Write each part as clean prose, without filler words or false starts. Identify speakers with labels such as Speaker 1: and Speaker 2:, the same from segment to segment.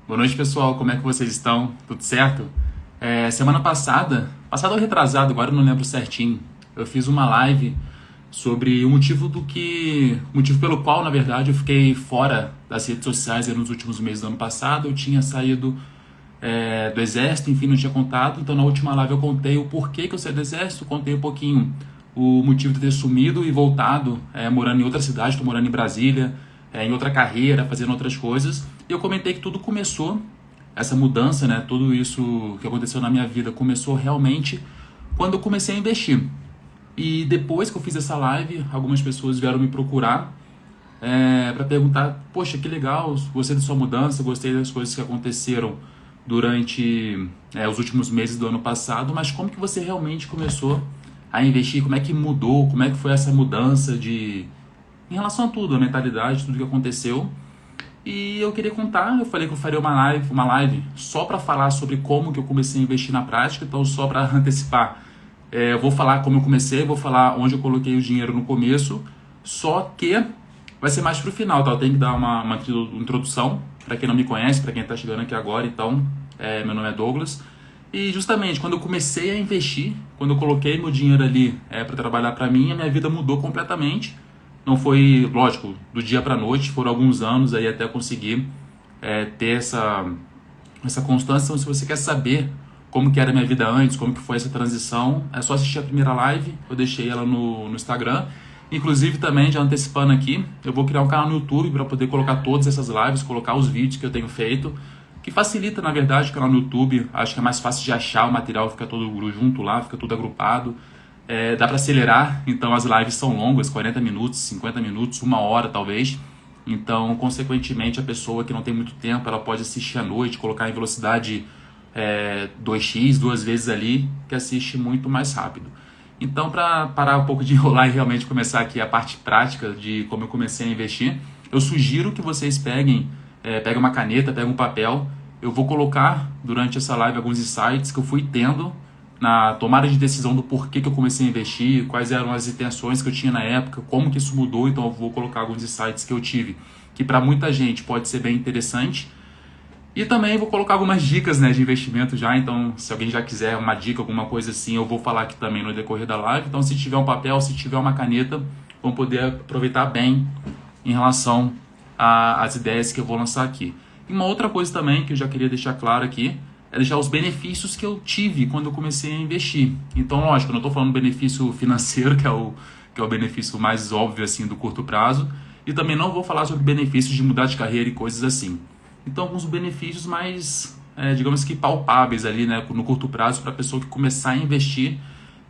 Speaker 1: Boa noite, pessoal. Como é que vocês estão? Tudo certo? Semana passada ou retrasado, agora eu não lembro certinho, eu fiz uma live sobre o motivo pelo qual, na verdade, eu fiquei fora das redes sociais nos últimos meses do ano passado. Eu tinha saído do exército, enfim, não tinha contado. Então, na última live eu contei o porquê que eu saí do exército, contei um pouquinho o motivo de ter sumido e voltado, morando em outra cidade, estou morando em Brasília, em outra carreira, fazendo outras coisas. E eu comentei que tudo começou, essa mudança, né, tudo isso que aconteceu na minha vida começou realmente quando eu comecei a investir. E depois que eu fiz essa live, algumas pessoas vieram me procurar para perguntar: poxa, que legal, gostei da sua mudança, gostei das coisas que aconteceram durante os últimos meses do ano passado, mas como que você realmente começou a investir? Como é que mudou? Como é que foi essa mudança em relação a tudo, a mentalidade, tudo que aconteceu? E eu queria contar. Eu falei que eu faria uma live só para falar sobre como que eu comecei a investir na prática. Então, só para antecipar, eu vou falar como eu comecei, vou falar onde eu coloquei o dinheiro no começo, só que vai ser mais pro final, tá? Eu tenho que dar uma introdução para quem não me conhece, para quem está chegando aqui agora. Então, meu nome é Douglas. E justamente quando eu comecei a investir, quando eu coloquei meu dinheiro ali para trabalhar para mim, a minha vida mudou completamente. Não foi, lógico, do dia para noite, foram alguns anos aí até conseguir ter essa constância. Então, se você quer saber como que era a minha vida antes, como que foi essa transição, é só assistir a primeira live. Eu deixei ela no Instagram. Inclusive, também, já antecipando aqui, eu vou criar um canal no YouTube para poder colocar todas essas lives, colocar os vídeos que eu tenho feito, que facilita, na verdade, o canal no YouTube. Acho que é mais fácil de achar o material, fica todo junto lá, fica tudo agrupado. Dá para acelerar, então as lives são longas, 40 minutos, 50 minutos, uma hora talvez. Então, consequentemente, a pessoa que não tem muito tempo, ela pode assistir à noite, colocar em velocidade 2x, duas vezes ali, que assiste muito mais rápido. Então, para parar um pouco de enrolar e realmente começar aqui a parte prática de como eu comecei a investir, eu sugiro que vocês peguem uma caneta, peguem um papel. Eu vou colocar durante essa live alguns insights que eu fui tendo na tomada de decisão do porquê que eu comecei a investir, quais eram as intenções que eu tinha na época, como que isso mudou. Então eu vou colocar alguns insights que eu tive, que para muita gente pode ser bem interessante. E também vou colocar algumas dicas, né, de investimento já. Então, se alguém já quiser uma dica, alguma coisa assim, eu vou falar aqui também no decorrer da live. Então, se tiver um papel, se tiver uma caneta, vão poder aproveitar bem em relação às ideias que eu vou lançar aqui. E uma outra coisa também que eu já queria deixar claro aqui é deixar os benefícios que eu tive quando eu comecei a investir. Então, lógico, eu não estou falando benefício financeiro, que é o benefício mais óbvio assim do curto prazo, e também não vou falar sobre benefícios de mudar de carreira e coisas assim. Então, alguns benefícios mais, digamos que palpáveis ali, né, no curto prazo, para a pessoa que começar a investir,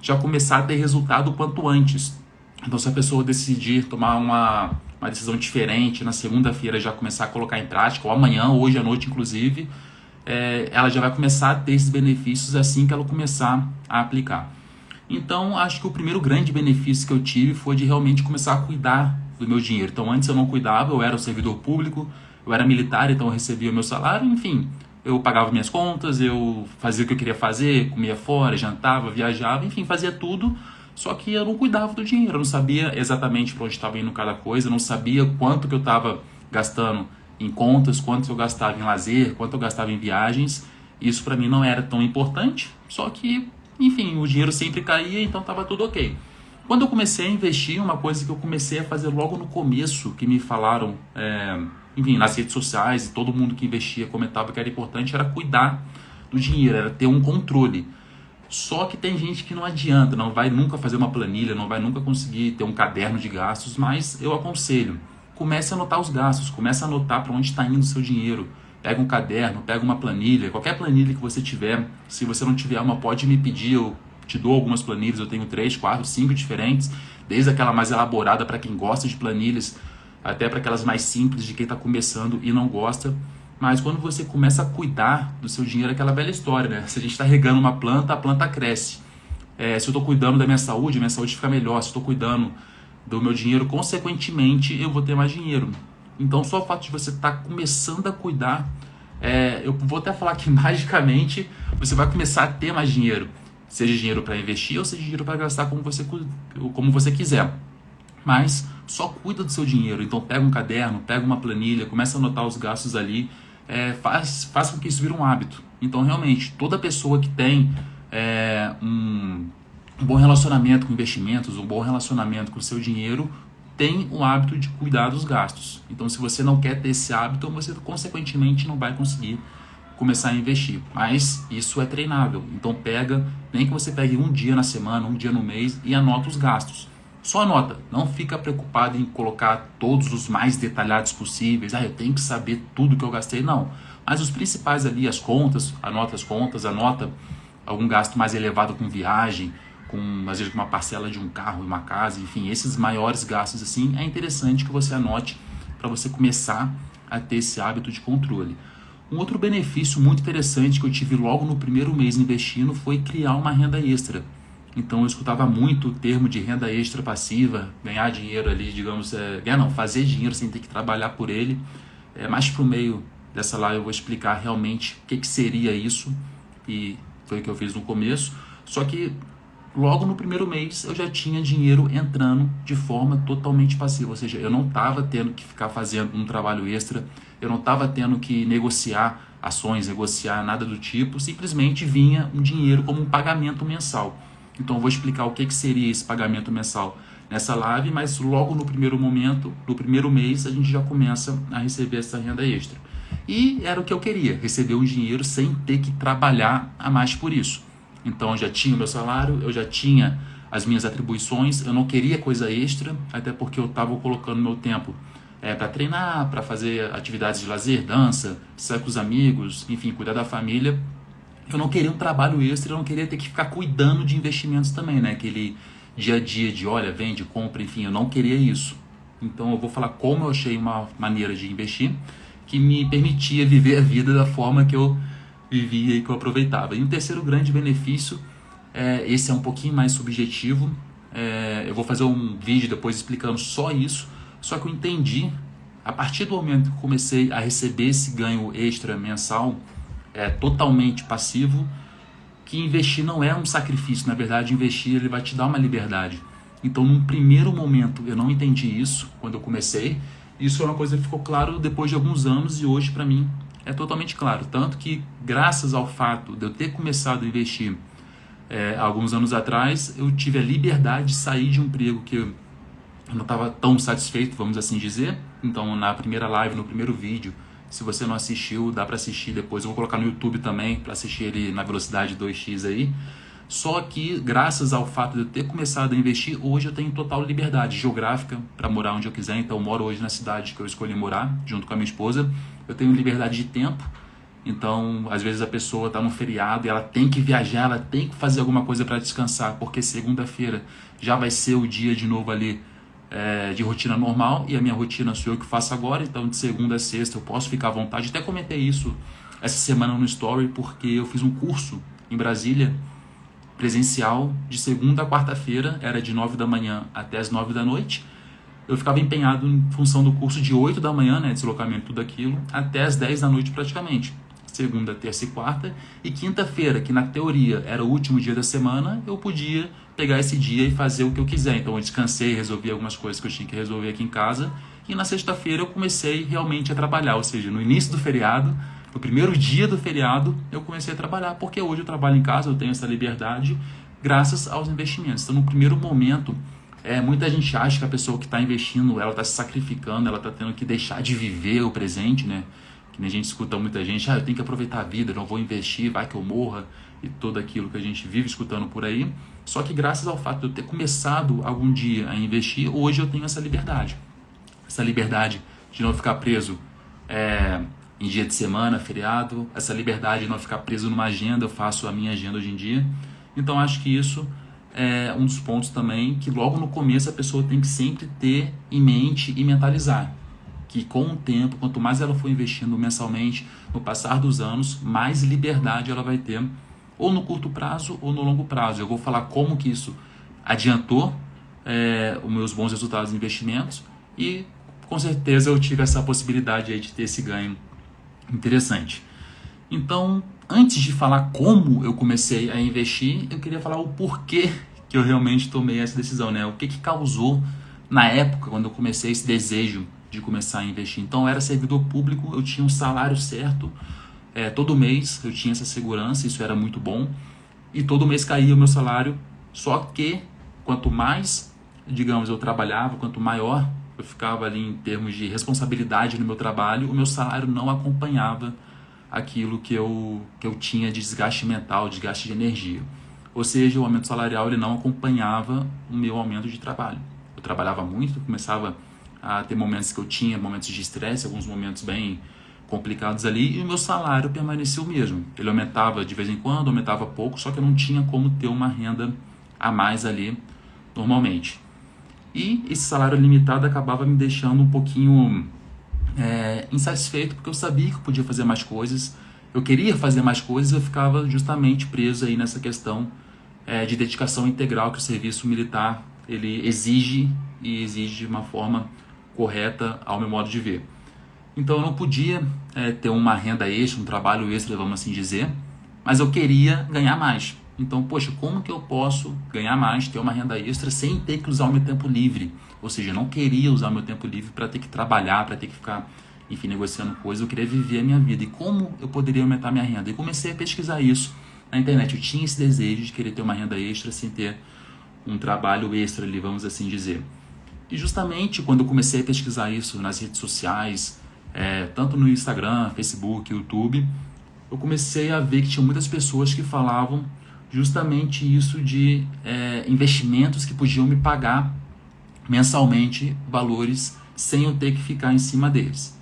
Speaker 1: já começar a ter resultado o quanto antes. Então, se a pessoa decidir tomar uma decisão diferente na segunda-feira, já começar a colocar em prática, ou amanhã, ou hoje à noite, inclusive, ela já vai começar a ter esses benefícios assim que ela começar a aplicar. Então, acho que o primeiro grande benefício que eu tive foi de realmente começar a cuidar do meu dinheiro. Então, antes eu não cuidava, eu era um servidor público, eu era militar, então eu recebia o meu salário, enfim, eu pagava minhas contas, eu fazia o que eu queria fazer, comia fora, jantava, viajava, enfim, fazia tudo, só que eu não cuidava do dinheiro, eu não sabia exatamente para onde estava indo cada coisa, eu não sabia quanto que eu estava gastando em contas, quanto eu gastava em lazer, quanto eu gastava em viagens. Isso para mim não era tão importante, só que, enfim, o dinheiro sempre caía, então estava tudo ok. Quando eu comecei a investir, uma coisa que eu comecei a fazer logo no começo, que me falaram, enfim, nas redes sociais, e todo mundo que investia comentava que era importante, era cuidar do dinheiro, era ter um controle. Só que tem gente que não adianta, não vai nunca fazer uma planilha, não vai nunca conseguir ter um caderno de gastos, mas eu aconselho: comece a anotar os gastos, comece a anotar para onde está indo o seu dinheiro. Pega um caderno, pega uma planilha, qualquer planilha que você tiver. Se você não tiver uma, pode me pedir, eu te dou algumas planilhas, eu tenho 3, 4, 5 diferentes, desde aquela mais elaborada para quem gosta de planilhas, até para aquelas mais simples de quem está começando e não gosta. Mas quando você começa a cuidar do seu dinheiro, é aquela velha história, né? Se a gente está regando uma planta, a planta cresce. Se eu estou cuidando da minha saúde fica melhor. Se eu estou cuidando do meu dinheiro, consequentemente, eu vou ter mais dinheiro. Então, só o fato de você estar começando a cuidar, eu vou até falar que magicamente você vai começar a ter mais dinheiro. Seja dinheiro para investir ou seja dinheiro para gastar como você quiser. Mas só cuida do seu dinheiro. Então, pega um caderno, pega uma planilha, começa a anotar os gastos ali. faz com que isso vire um hábito. Então, realmente, toda pessoa que tem um bom relacionamento com investimentos, um bom relacionamento com o seu dinheiro, tem o hábito de cuidar dos gastos. Então, se você não quer ter esse hábito, você consequentemente não vai conseguir começar a investir. Mas isso é treinável. Então, nem que você pegue um dia na semana, um dia no mês e anota os gastos. Só anota, não fica preocupado em colocar todos os mais detalhados possíveis. Eu tenho que saber tudo que eu gastei. Não, mas os principais ali, as contas, anota algum gasto mais elevado com viagem, às vezes com uma parcela de um carro e uma casa, enfim, esses maiores gastos assim, é interessante que você anote para você começar a ter esse hábito de controle. Um outro benefício muito interessante que eu tive logo no primeiro mês investindo foi criar uma renda extra. Então eu escutava muito o termo de renda extra passiva, ganhar dinheiro ali, digamos, fazer dinheiro sem ter que trabalhar por ele. Mais pro meio dessa live eu vou explicar realmente o que seria isso, e foi o que eu fiz no começo. Só que logo no primeiro mês eu já tinha dinheiro entrando de forma totalmente passiva, ou seja, eu não estava tendo que ficar fazendo um trabalho extra, eu não estava tendo que negociar ações, negociar nada do tipo, simplesmente vinha um dinheiro como um pagamento mensal. Então eu vou explicar o que seria esse pagamento mensal nessa live, mas logo no primeiro momento, no primeiro mês, a gente já começa a receber essa renda extra. E era o que eu queria, receber um dinheiro sem ter que trabalhar a mais por isso. Então eu já tinha o meu salário, eu já tinha as minhas atribuições, eu não queria coisa extra, até porque eu estava colocando meu tempo para treinar, para fazer atividades de lazer, dança, sair com os amigos, enfim, cuidar da família. Eu não queria um trabalho extra, eu não queria ter que ficar cuidando de investimentos também, né? Aquele dia a dia de olha, vende, compra, enfim, eu não queria isso. Então eu vou falar como eu achei uma maneira de investir que me permitia viver a vida da forma que eu vivia e que eu aproveitava. E um terceiro grande benefício, esse é um pouquinho mais subjetivo, eu vou fazer um vídeo depois explicando só isso, só que eu entendi, a partir do momento que eu comecei a receber esse ganho extra mensal, totalmente passivo, que investir não é um sacrifício, na verdade investir ele vai te dar uma liberdade. Então num primeiro momento eu não entendi isso quando eu comecei, isso é uma coisa que ficou claro depois de alguns anos e hoje para mim é totalmente claro, tanto que graças ao fato de eu ter começado a investir alguns anos atrás, eu tive a liberdade de sair de um emprego que eu não estava tão satisfeito, vamos assim dizer. Então na primeira live, no primeiro vídeo, se você não assistiu, dá para assistir depois. Eu vou colocar no YouTube também, para assistir ele na velocidade 2x aí. Só que, graças ao fato de eu ter começado a investir, hoje eu tenho total liberdade geográfica para morar onde eu quiser. Então, eu moro hoje na cidade que eu escolhi morar, junto com a minha esposa. Eu tenho liberdade de tempo. Então, às vezes a pessoa está no feriado e ela tem que viajar, ela tem que fazer alguma coisa para descansar, porque segunda-feira já vai ser o dia de novo ali de rotina normal, e a minha rotina sou eu que faço agora, então de segunda a sexta eu posso ficar à vontade. Até comentei isso essa semana no Story, porque eu fiz um curso em Brasília, presencial, de segunda a quarta-feira, era de 9 da manhã até as 9 da noite. Eu ficava empenhado em função do curso de 8 da manhã, deslocamento, tudo aquilo, até as 10 da noite praticamente. Segunda, terça e quarta. E quinta-feira, que na teoria era o último dia da semana, eu podia pegar esse dia e fazer o que eu quiser. Então eu descansei, resolvi algumas coisas que eu tinha que resolver aqui em casa. E na sexta-feira eu comecei realmente a trabalhar, ou seja, no início do feriado, no primeiro dia do feriado, eu comecei a trabalhar, porque hoje eu trabalho em casa, eu tenho essa liberdade graças aos investimentos. Então no primeiro momento, muita gente acha que a pessoa que está investindo, ela está se sacrificando, ela está tendo que deixar de viver o presente, né? Que nem a gente escuta muita gente, eu tenho que aproveitar a vida, não vou investir, vai que eu morra, e tudo aquilo que a gente vive escutando por aí. Só que graças ao fato de eu ter começado algum dia a investir, hoje eu tenho essa liberdade. Essa liberdade de não ficar preso em dia de semana, feriado, essa liberdade de não ficar preso numa agenda, eu faço a minha agenda hoje em dia. Então acho que isso é um dos pontos também que logo no começo a pessoa tem que sempre ter em mente e mentalizar. Que com o tempo, quanto mais ela for investindo mensalmente, no passar dos anos, mais liberdade ela vai ter, ou no curto prazo ou no longo prazo. Eu vou falar como que isso adiantou os meus bons resultados em investimentos, e com certeza eu tive essa possibilidade aí de ter esse ganho interessante. Então, antes de falar como eu comecei a investir, eu queria falar o porquê que eu realmente tomei essa decisão, O que causou na época, quando eu comecei esse desejo de começar a investir. Então eu era servidor público, eu tinha um salário certo, todo mês eu tinha essa segurança, isso era muito bom, e todo mês caía o meu salário, só que quanto mais, digamos, eu trabalhava, quanto maior eu ficava ali em termos de responsabilidade no meu trabalho, o meu salário não acompanhava aquilo que eu tinha de desgaste mental, desgaste de energia. Ou seja, o aumento salarial ele não acompanhava o meu aumento de trabalho. Eu trabalhava muito, começava a ter momentos que eu tinha, momentos de estresse, alguns momentos bem complicados ali, e o meu salário permanecia o mesmo. Ele aumentava de vez em quando, aumentava pouco, só que eu não tinha como ter uma renda a mais ali normalmente. E esse salário limitado acabava me deixando um pouquinho insatisfeito, porque eu sabia que eu podia fazer mais coisas, eu queria fazer mais coisas, eu ficava justamente preso aí nessa questão de dedicação integral que o serviço militar ele exige, e exige de uma forma correta ao meu modo de ver. Então eu não podia ter uma renda extra, um trabalho extra, vamos assim dizer, mas eu queria ganhar mais. Então, poxa, como que eu posso ganhar mais, ter uma renda extra sem ter que usar o meu tempo livre? Ou seja, eu não queria usar o meu tempo livre para ter que trabalhar, para ter que ficar, enfim, negociando coisas. Eu queria viver a minha vida. E como eu poderia aumentar minha renda? E comecei a pesquisar isso na internet. Eu tinha esse desejo de querer ter uma renda extra sem ter um trabalho extra ali, vamos assim dizer. E justamente quando eu comecei a pesquisar isso nas redes sociais, tanto no Instagram, Facebook, YouTube, eu comecei a ver que tinha muitas pessoas que falavam justamente isso de investimentos que podiam me pagar mensalmente valores sem eu ter que ficar em cima deles.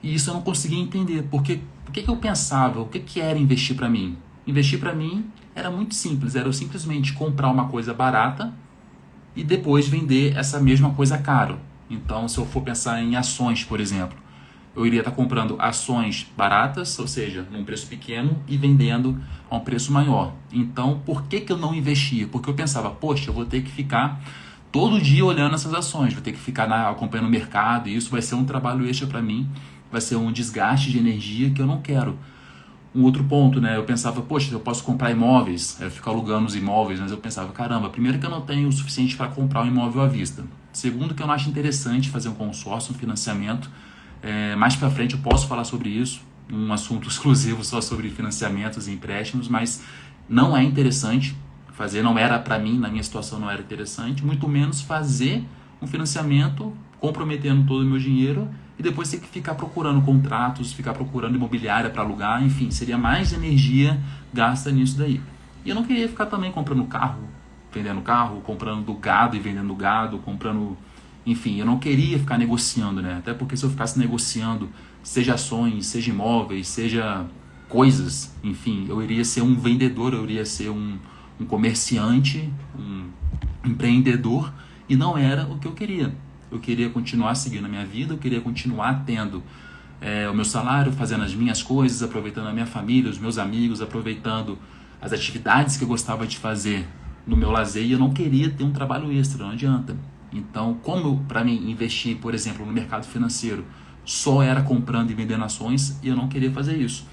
Speaker 1: E isso eu não conseguia entender, porque o que eu pensava, o que era investir para mim? Investir para mim era muito simples, era eu simplesmente comprar uma coisa barata e depois vender essa mesma coisa caro. Então, se eu for pensar em ações, por exemplo, eu iria estar comprando ações baratas, ou seja, num preço pequeno, e vendendo a um preço maior. Então, por que eu não investia? Porque eu pensava, poxa, eu vou ter que ficar todo dia olhando essas ações, vou ter que ficar acompanhando o mercado, e isso vai ser um trabalho extra para mim, vai ser um desgaste de energia que eu não quero. Um outro ponto, né? Eu pensava, poxa, eu posso comprar imóveis, eu fico alugando os imóveis, mas eu pensava, caramba, primeiro que eu não tenho o suficiente para comprar um imóvel à vista. Segundo que eu não acho interessante fazer um consórcio, um financiamento. Mais para frente eu posso falar sobre isso, um assunto exclusivo só sobre financiamentos e empréstimos, mas não é interessante fazer, não era para mim, na minha situação não era interessante, muito menos fazer um financiamento comprometendo todo o meu dinheiro e depois ter que ficar procurando contratos, ficar procurando imobiliária para alugar, enfim, seria mais energia gasta nisso daí. E eu não queria ficar também comprando carro, vendendo carro, comprando gado e vendendo gado, comprando... Enfim, eu não queria ficar negociando, né? Até porque se eu ficasse negociando, seja ações, seja imóveis, seja coisas, enfim, eu iria ser um vendedor, eu iria ser um comerciante, um empreendedor, e não era o que eu queria. Eu queria continuar seguindo a minha vida, eu queria continuar tendo o meu salário, fazendo as minhas coisas, aproveitando a minha família, os meus amigos, aproveitando as atividades que eu gostava de fazer no meu lazer, e eu não queria ter um trabalho extra, não adianta. Então, como para mim investir, por exemplo, no mercado financeiro só era comprando e vendendo ações, e eu não queria fazer isso.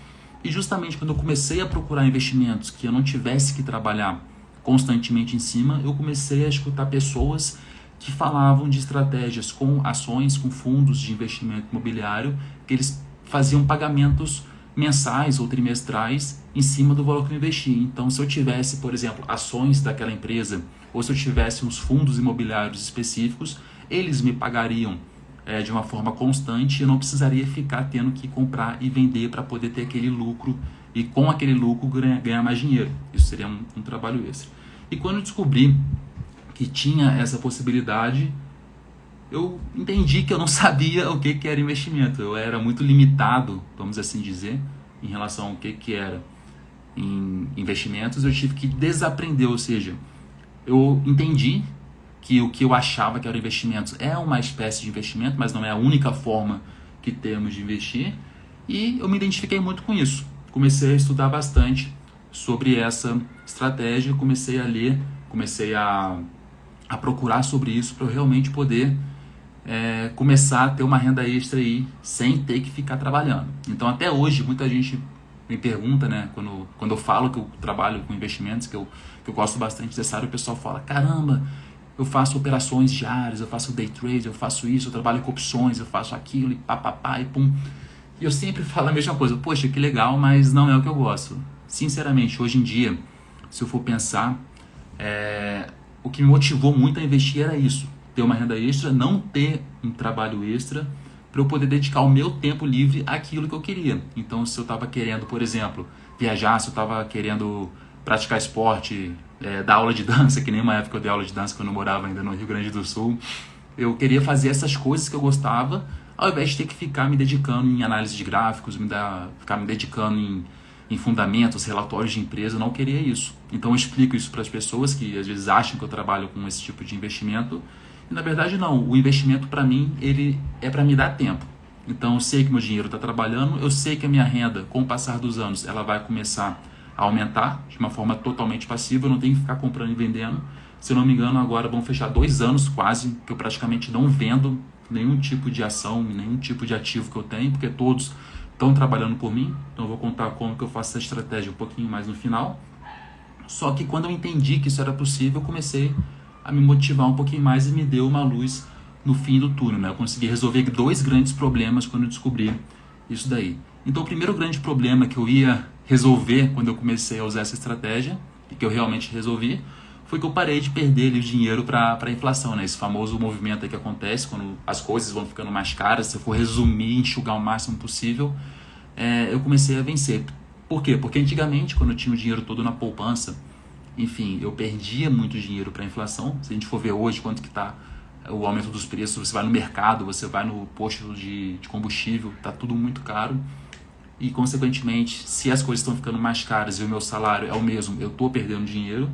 Speaker 1: E justamente quando eu comecei a procurar investimentos que eu não tivesse que trabalhar constantemente em cima, eu comecei a escutar pessoas que falavam de estratégias com ações, com fundos de investimento imobiliário, que eles faziam pagamentos mensais ou trimestrais em cima do valor que eu investi. Então, se eu tivesse, por exemplo, ações daquela empresa, ou se eu tivesse uns fundos imobiliários específicos, eles me pagariam de uma forma constante e eu não precisaria ficar tendo que comprar e vender para poder ter aquele lucro e com aquele lucro ganhar mais dinheiro. Isso seria um trabalho extra. E quando eu descobri que tinha essa possibilidade, eu entendi que eu não sabia o que era investimento. Eu era muito limitado, vamos assim dizer, em relação ao que era em investimentos. Eu tive que desaprender, ou seja, eu entendi que o que eu achava que era investimentos é uma espécie de investimento, mas não é a única forma que temos de investir. E eu me identifiquei muito com isso. Comecei a estudar bastante sobre essa estratégia, comecei a ler, comecei a procurar sobre isso para eu realmente poder começar a ter uma renda extra aí sem ter que ficar trabalhando. Então até hoje muita gente me pergunta, né, quando eu falo que eu trabalho com investimentos, que eu gosto bastante dessa área, o pessoal fala, caramba, eu faço operações diárias, eu faço day trade, eu faço isso, eu trabalho com opções, eu faço aquilo e papapá e pum. E eu sempre falo a mesma coisa, poxa, que legal, mas não é o que eu gosto. Sinceramente, hoje em dia, se eu for pensar, o que me motivou muito a investir era isso, ter uma renda extra, não ter um trabalho extra, para eu poder dedicar o meu tempo livre àquilo que eu queria. Então, se eu estava querendo, por exemplo, viajar, se eu estava querendo praticar esporte, dar aula de dança, que nem uma época eu dei aula de dança quando eu morava ainda no Rio Grande do Sul, eu queria fazer essas coisas que eu gostava, ao invés de ter que ficar me dedicando em análise de gráficos, ficar me dedicando em fundamentos, relatórios de empresa, eu não queria isso. Então eu explico isso para as pessoas que às vezes acham que eu trabalho com esse tipo de investimento, e na verdade não, o investimento para mim, ele é para me dar tempo. Então eu sei que meu dinheiro está trabalhando, eu sei que a minha renda, com o passar dos anos, ela vai começar a aumentar de uma forma totalmente passiva, eu não tenho que ficar comprando e vendendo. Se eu não me engano, agora vão fechar 2 anos quase, que eu praticamente não vendo nenhum tipo de ação, nenhum tipo de ativo que eu tenho, porque todos estão trabalhando por mim. Então eu vou contar como que eu faço essa estratégia um pouquinho mais no final. Só que quando eu entendi que isso era possível, eu comecei a me motivar um pouquinho mais e me deu uma luz no fim do túnel, né? Eu consegui resolver 2 grandes problemas quando eu descobri isso daí. Então o primeiro grande problema que eu ia resolver quando eu comecei a usar essa estratégia, e que eu realmente resolvi, foi que eu parei de perder ali o dinheiro para a inflação, né? Esse famoso movimento aí que acontece quando as coisas vão ficando mais caras. Se eu for resumir, enxugar o máximo possível, eu comecei a vencer. Por quê? Porque antigamente, quando eu tinha o dinheiro todo na poupança, enfim, eu perdia muito dinheiro para a inflação. Se a gente for ver hoje quanto que está o aumento dos preços, você vai no mercado, você vai no posto de combustível, está tudo muito caro. E, consequentemente, se as coisas estão ficando mais caras e o meu salário é o mesmo, eu estou perdendo dinheiro.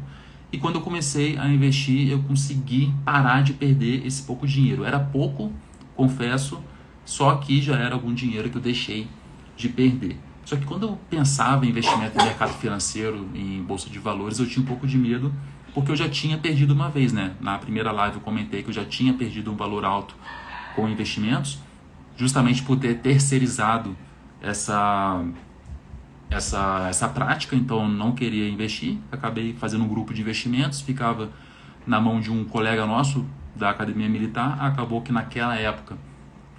Speaker 1: E quando eu comecei a investir, eu consegui parar de perder esse pouco dinheiro. Era pouco, confesso, só que já era algum dinheiro que eu deixei de perder. Só que quando eu pensava em investimento em mercado financeiro, em bolsa de valores, eu tinha um pouco de medo, porque eu já tinha perdido uma vez, né? Na primeira live eu comentei que eu já tinha perdido um valor alto com investimentos, justamente por ter terceirizado essa prática. Então eu não queria investir, acabei fazendo um grupo de investimentos, ficava na mão de um colega nosso da academia militar. Acabou que naquela época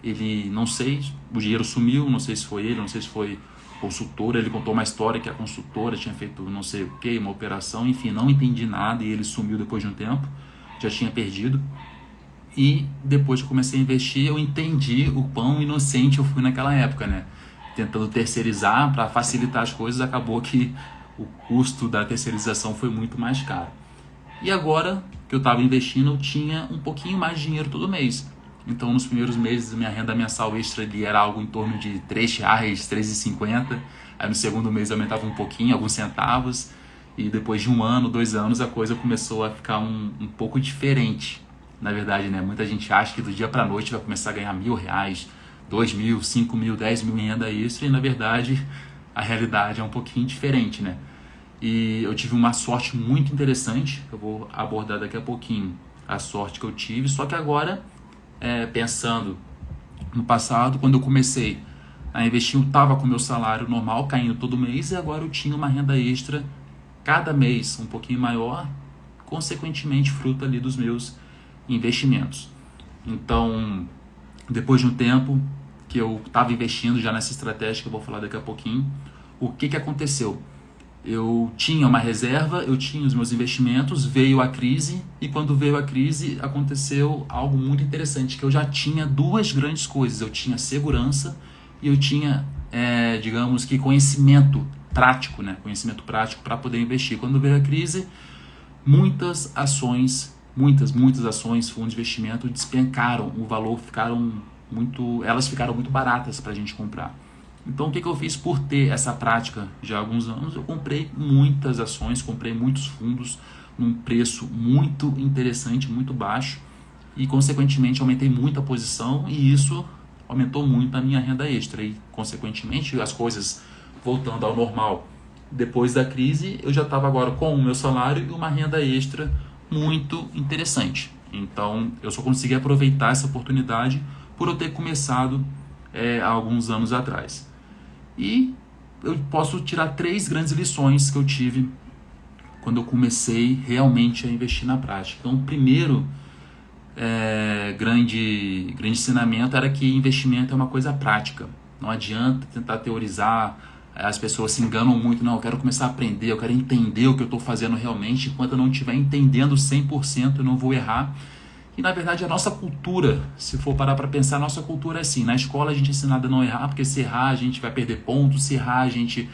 Speaker 1: ele, não sei, o dinheiro sumiu, não sei se foi ele, não sei se foi consultora, ele contou uma história que a consultora tinha feito não sei o que, uma operação, enfim, não entendi nada e ele sumiu depois de um tempo, já tinha perdido. E depois que eu comecei a investir, eu entendi o quão inocente eu fui naquela época, né? Tentando terceirizar para facilitar as coisas, acabou que o custo da terceirização foi muito mais caro. E agora que eu estava investindo, eu tinha um pouquinho mais de dinheiro todo mês. Então, nos primeiros meses, minha renda mensal extra ali era algo em torno de R$3, R$3,50. Aí no segundo mês aumentava um pouquinho, alguns centavos. E depois de 1 ano, 2 anos, a coisa começou a ficar um pouco diferente. Na verdade, né? Muita gente acha que do dia para a noite vai começar a ganhar R$1.000, 2.000, 5.000, 10.000 em renda extra, e na verdade a realidade é um pouquinho diferente, né? E eu tive uma sorte muito interessante, que eu vou abordar daqui a pouquinho a sorte que eu tive, só que agora, pensando no passado, quando eu comecei a investir, eu estava com o meu salário normal caindo todo mês, e agora eu tinha uma renda extra cada mês um pouquinho maior, consequentemente fruto ali dos meus investimentos. Então, depois de um tempo que eu estava investindo já nessa estratégia que eu vou falar daqui a pouquinho, o que aconteceu? Eu tinha uma reserva, eu tinha os meus investimentos, veio a crise, e quando veio a crise aconteceu algo muito interessante, que eu já tinha 2 grandes coisas. Eu tinha segurança e eu tinha, digamos que conhecimento prático, né? Conhecimento prático para poder investir. Quando veio a crise, muitas ações, fundos de investimento despencaram, o valor elas ficaram muito baratas para a gente comprar. Então o que eu fiz? Por ter essa prática já há alguns anos, eu comprei muitas ações, comprei muitos fundos num preço muito interessante, muito baixo, e consequentemente aumentei muito a posição, e isso aumentou muito a minha renda extra, e consequentemente as coisas voltando ao normal depois da crise, eu já estava agora com o meu salário e uma renda extra muito interessante. Então eu só consegui aproveitar essa oportunidade por eu ter começado há alguns anos atrás. E eu posso tirar 3 grandes lições que eu tive quando eu comecei realmente a investir na prática. Então, o primeiro grande ensinamento era que investimento é uma coisa prática. Não adianta tentar teorizar, as pessoas se enganam muito. Não, eu quero começar a aprender, eu quero entender o que eu estou fazendo realmente. Enquanto eu não estiver entendendo 100%, eu não vou errar. E na verdade a nossa cultura, se for parar para pensar, a nossa cultura é assim. Na escola a gente é ensinado a não errar, porque se errar a gente vai perder pontos, se errar a gente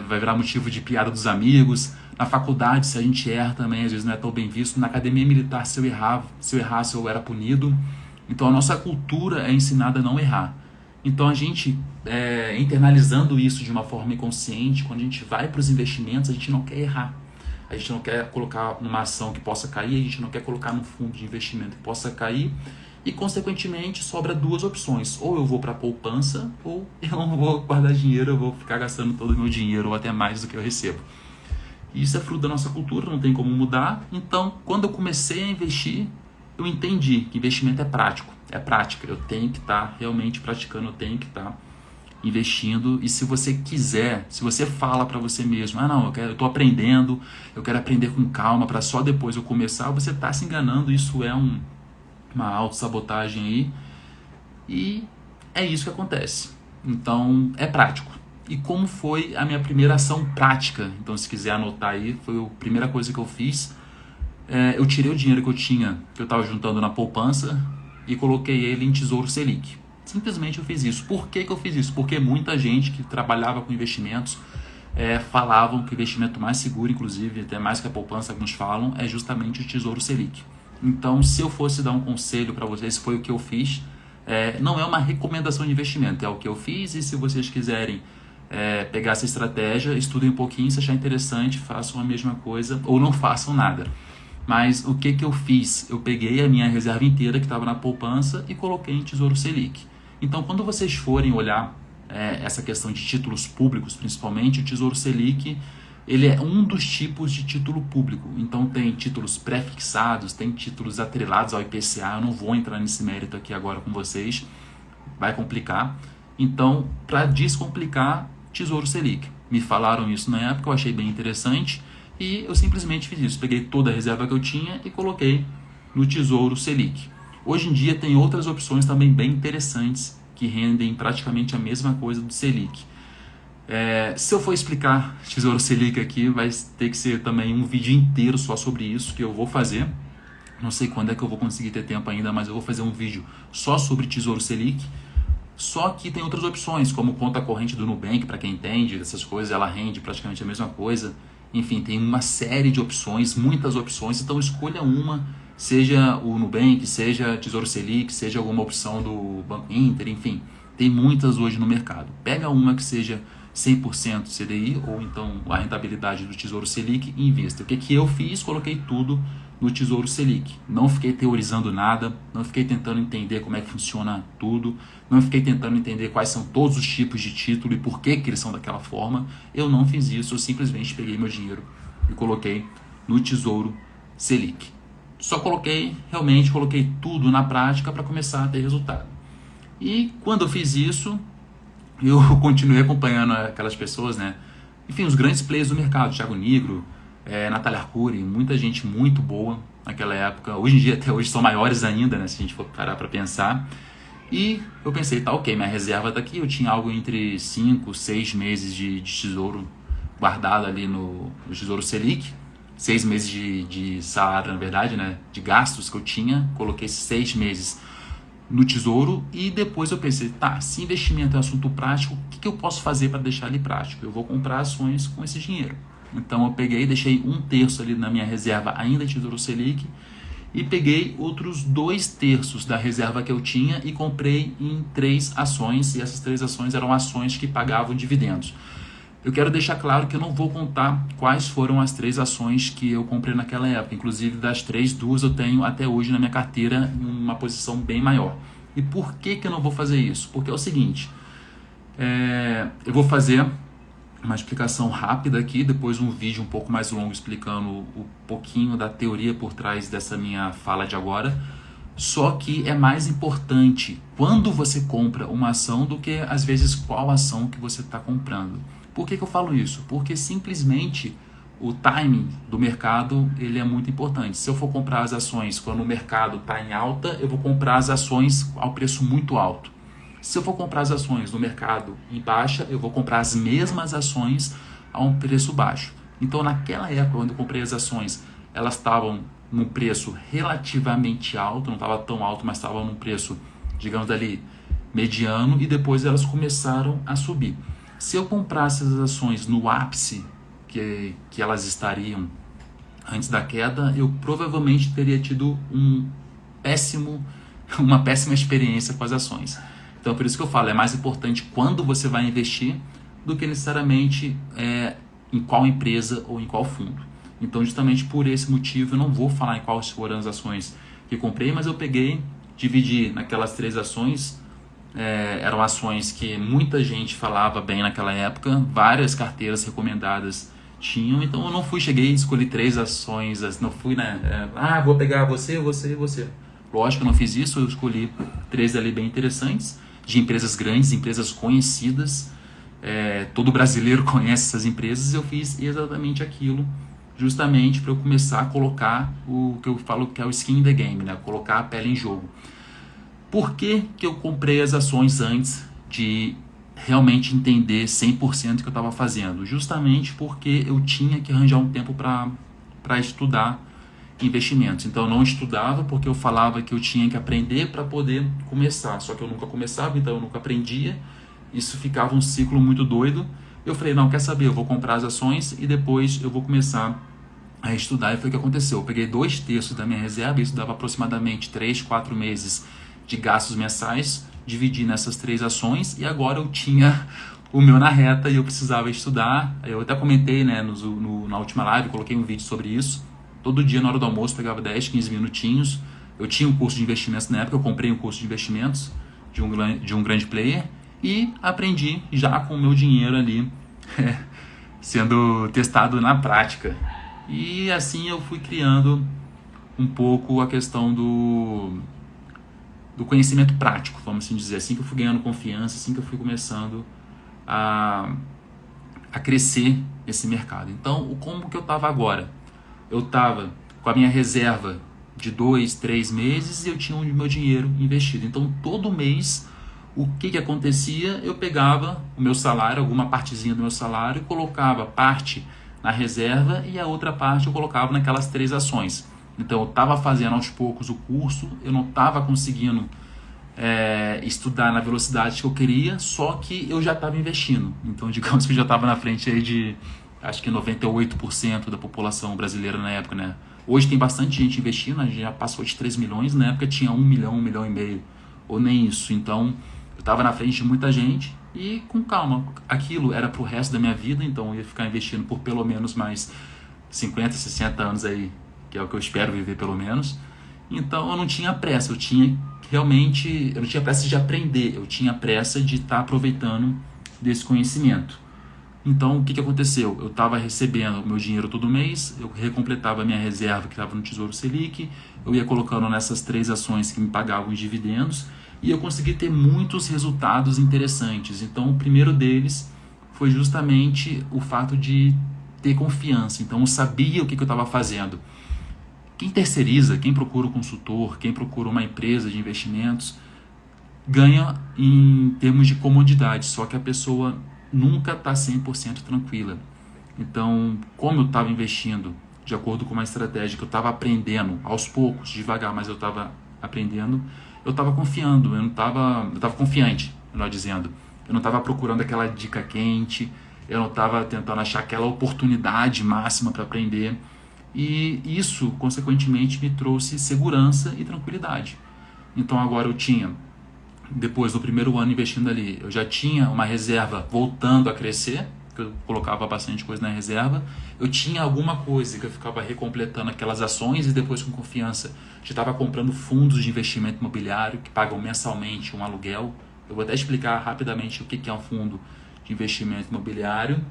Speaker 1: vai virar motivo de piada dos amigos. Na faculdade, se a gente erra também, às vezes não é tão bem visto. Na academia militar, se eu errasse, eu era punido. Então a nossa cultura é ensinada a não errar. Então a gente, internalizando isso de uma forma inconsciente, quando a gente vai para os investimentos, a gente não quer errar. A gente não quer colocar numa ação que possa cair, a gente não quer colocar num fundo de investimento que possa cair. E, consequentemente, sobra duas opções. Ou eu vou para a poupança, ou eu não vou guardar dinheiro, eu vou ficar gastando todo o meu dinheiro, ou até mais do que eu recebo. E isso é fruto da nossa cultura, não tem como mudar. Então, quando eu comecei a investir, eu entendi que investimento é prático. É prática, eu tenho que estar realmente praticando, eu tenho que estar investindo. E se você quiser, se você fala para você mesmo, não, eu estou aprendendo, eu quero aprender com calma para só depois eu começar, você está se enganando. Isso é uma autossabotagem aí, e é isso que acontece. Então é prático. E como foi a minha primeira ação prática? Então, se quiser anotar aí, foi a primeira coisa que eu fiz. Eu tirei o dinheiro que eu tinha, que eu estava juntando na poupança, e coloquei ele em Tesouro Selic. Simplesmente eu fiz isso. Por que eu fiz isso? Porque muita gente que trabalhava com investimentos falavam que o investimento mais seguro, inclusive até mais que a poupança, alguns falam, é justamente o Tesouro Selic. Então, se eu fosse dar um conselho para vocês, foi o que eu fiz. Não é uma recomendação de investimento, é o que eu fiz. E se vocês quiserem pegar essa estratégia, estudem um pouquinho, se achar interessante, façam a mesma coisa ou não façam nada. Mas o que eu fiz? Eu peguei a minha reserva inteira que estava na poupança e coloquei em Tesouro Selic. Então, quando vocês forem olhar essa questão de títulos públicos, principalmente, o Tesouro Selic, ele é um dos tipos de título público. Então, tem títulos pré-fixados, tem títulos atrelados ao IPCA. Eu não vou entrar nesse mérito aqui agora com vocês, vai complicar. Então, para descomplicar, Tesouro Selic. Me falaram isso na época, eu achei bem interessante e eu simplesmente fiz isso. Peguei toda a reserva que eu tinha e coloquei no Tesouro Selic. Hoje em dia tem outras opções também bem interessantes que rendem praticamente a mesma coisa do Selic. Se eu for explicar Tesouro Selic aqui, vai ter que ser também um vídeo inteiro só sobre isso, que eu vou fazer. Não sei quando é que eu vou conseguir ter tempo ainda, mas eu vou fazer um vídeo só sobre Tesouro Selic. Só que tem outras opções, como conta corrente do Nubank, para quem entende dessas coisas, ela rende praticamente a mesma coisa. Enfim, tem uma série de opções, muitas opções, então escolha uma, seja o Nubank, seja Tesouro Selic, seja alguma opção do Banco Inter, enfim, tem muitas hoje no mercado. Pega uma que seja 100% CDI ou então a rentabilidade do Tesouro Selic e invista. O que eu fiz? Coloquei tudo no Tesouro Selic. Não fiquei teorizando nada, não fiquei tentando entender como é que funciona tudo, não fiquei tentando entender quais são todos os tipos de título e por que eles são daquela forma. Eu não fiz isso, eu simplesmente peguei meu dinheiro e coloquei no Tesouro Selic. Só realmente coloquei tudo na prática para começar a ter resultado. E quando eu fiz isso, eu continuei acompanhando aquelas pessoas, né? Enfim, os grandes players do mercado, Thiago Nigro, Natália Arcuri, muita gente muito boa naquela época. Hoje em dia, até hoje, são maiores ainda, né? Se a gente for parar para pensar. E eu pensei, tá ok, minha reserva tá aqui. Eu tinha algo entre 5, 6 meses de tesouro guardado ali no Tesouro Selic. 6 meses de salário, na verdade, né? De gastos que eu tinha. Coloquei esses 6 meses no tesouro e depois eu pensei, tá, se investimento é um assunto prático, o que eu posso fazer para deixar ele prático? Eu vou comprar ações com esse dinheiro. Então eu peguei, deixei 1/3 ali na minha reserva ainda em Tesouro Selic e peguei outros 2/3 da reserva que eu tinha e comprei em 3 ações, e essas 3 ações eram ações que pagavam dividendos. Eu quero deixar claro que eu não vou contar quais foram as 3 ações que eu comprei naquela época. Inclusive, das 3, 2 eu tenho até hoje na minha carteira em uma posição bem maior. E por que eu não vou fazer isso? Porque é o seguinte, eu vou fazer uma explicação rápida aqui, depois um vídeo um pouco mais longo explicando um pouquinho da teoria por trás dessa minha fala de agora. Só que é mais importante quando você compra uma ação do que, às vezes, qual ação que você está comprando. Por que eu falo isso? Porque simplesmente o timing do mercado ele é muito importante. Se eu for comprar as ações quando o mercado está em alta, eu vou comprar as ações ao preço muito alto. Se eu for comprar as ações no mercado em baixa, eu vou comprar as mesmas ações a um preço baixo. Então, naquela época, quando eu comprei as ações, elas estavam num preço relativamente alto, não estava tão alto, mas estava num preço, digamos ali, mediano, e depois elas começaram a subir. Se eu comprasse as ações no ápice que elas estariam antes da queda, eu provavelmente teria tido uma péssima experiência com as ações. Então, por isso que eu falo, é mais importante quando você vai investir do que necessariamente em qual empresa ou em qual fundo. Então, justamente por esse motivo, eu não vou falar em quais foram as ações que comprei, mas eu peguei, dividi naquelas 3 ações. Eram ações que muita gente falava bem naquela época, várias carteiras recomendadas tinham, então eu não cheguei e escolhi 3 ações, não fui, vou pegar você. Lógico que eu não fiz isso, eu escolhi 3 ali bem interessantes, de empresas grandes, empresas conhecidas, todo brasileiro conhece essas empresas, e eu fiz exatamente aquilo, justamente para eu começar a colocar o que eu falo que é o skin in the game, né? Colocar a pele em jogo. Por que eu comprei as ações antes de realmente entender 100% o que eu estava fazendo? Justamente porque eu tinha que arranjar um tempo para estudar investimentos. Então eu não estudava porque eu falava que eu tinha que aprender para poder começar. Só que eu nunca começava, então eu nunca aprendia. Isso ficava um ciclo muito doido. Eu falei, não, quer saber? Eu vou comprar as ações e depois eu vou começar a estudar. E foi o que aconteceu. Eu peguei 2/3 da minha reserva, isso dava aproximadamente 3, 4 meses de gastos mensais, dividi nessas 3 ações, e agora eu tinha o meu na reta e eu precisava estudar. Eu até comentei, né, na última live, coloquei um vídeo sobre isso. Todo dia na hora do almoço pegava 10, 15 minutinhos. Eu tinha um curso de investimentos na época, eu comprei um curso de investimentos de um grande player e aprendi já com o meu dinheiro ali sendo testado na prática. E assim eu fui criando um pouco a questão do conhecimento prático, vamos assim dizer. Assim que eu fui ganhando confiança, assim que eu fui começando a crescer esse mercado. Então, como que eu estava agora? Eu estava com a minha reserva de 2, 3 meses e eu tinha o meu dinheiro investido. Então, todo mês, o que acontecia? Eu pegava o meu salário, alguma partezinha do meu salário, colocava parte na reserva e a outra parte eu colocava naquelas 3 ações. Então, eu estava fazendo aos poucos o curso, eu não estava conseguindo estudar na velocidade que eu queria, só que eu já estava investindo. Então, digamos que eu já estava na frente aí de, acho que 98% da população brasileira na época, né? Hoje tem bastante gente investindo, a gente já passou de 3 milhões, na época tinha 1 milhão, 1 milhão e meio, ou nem isso. Então, eu estava na frente de muita gente e com calma. Aquilo era para o resto da minha vida, então eu ia ficar investindo por pelo menos mais 50, 60 anos aí, que é o que eu espero viver pelo menos. Então eu não tinha pressa, eu não tinha pressa de aprender, eu tinha pressa de estar aproveitando desse conhecimento. Então o que aconteceu? Eu estava recebendo o meu dinheiro todo mês, eu recompletava a minha reserva que estava no Tesouro Selic, eu ia colocando nessas 3 ações que me pagavam os dividendos e eu consegui ter muitos resultados interessantes. Então o primeiro deles foi justamente o fato de ter confiança. Então eu sabia o que eu estava fazendo. Quem terceiriza, quem procura um consultor, quem procura uma empresa de investimentos, ganha em termos de comodidade, só que a pessoa nunca está 100% tranquila. Então, como eu estava investindo de acordo com uma estratégia que eu estava aprendendo aos poucos, devagar, mas eu estava aprendendo, eu estava confiando, eu estava confiante, melhor dizendo. Eu não estava procurando aquela dica quente, eu não estava tentando achar aquela oportunidade máxima para aprender. E isso, consequentemente, me trouxe segurança e tranquilidade. Então agora depois do primeiro ano investindo ali, eu já tinha uma reserva voltando a crescer, que eu colocava bastante coisa na reserva. Eu tinha alguma coisa que eu ficava recompletando aquelas ações e depois com confiança já estava comprando fundos de investimento imobiliário que pagam mensalmente um aluguel. Eu vou até explicar rapidamente o que é um fundo de investimento imobiliário.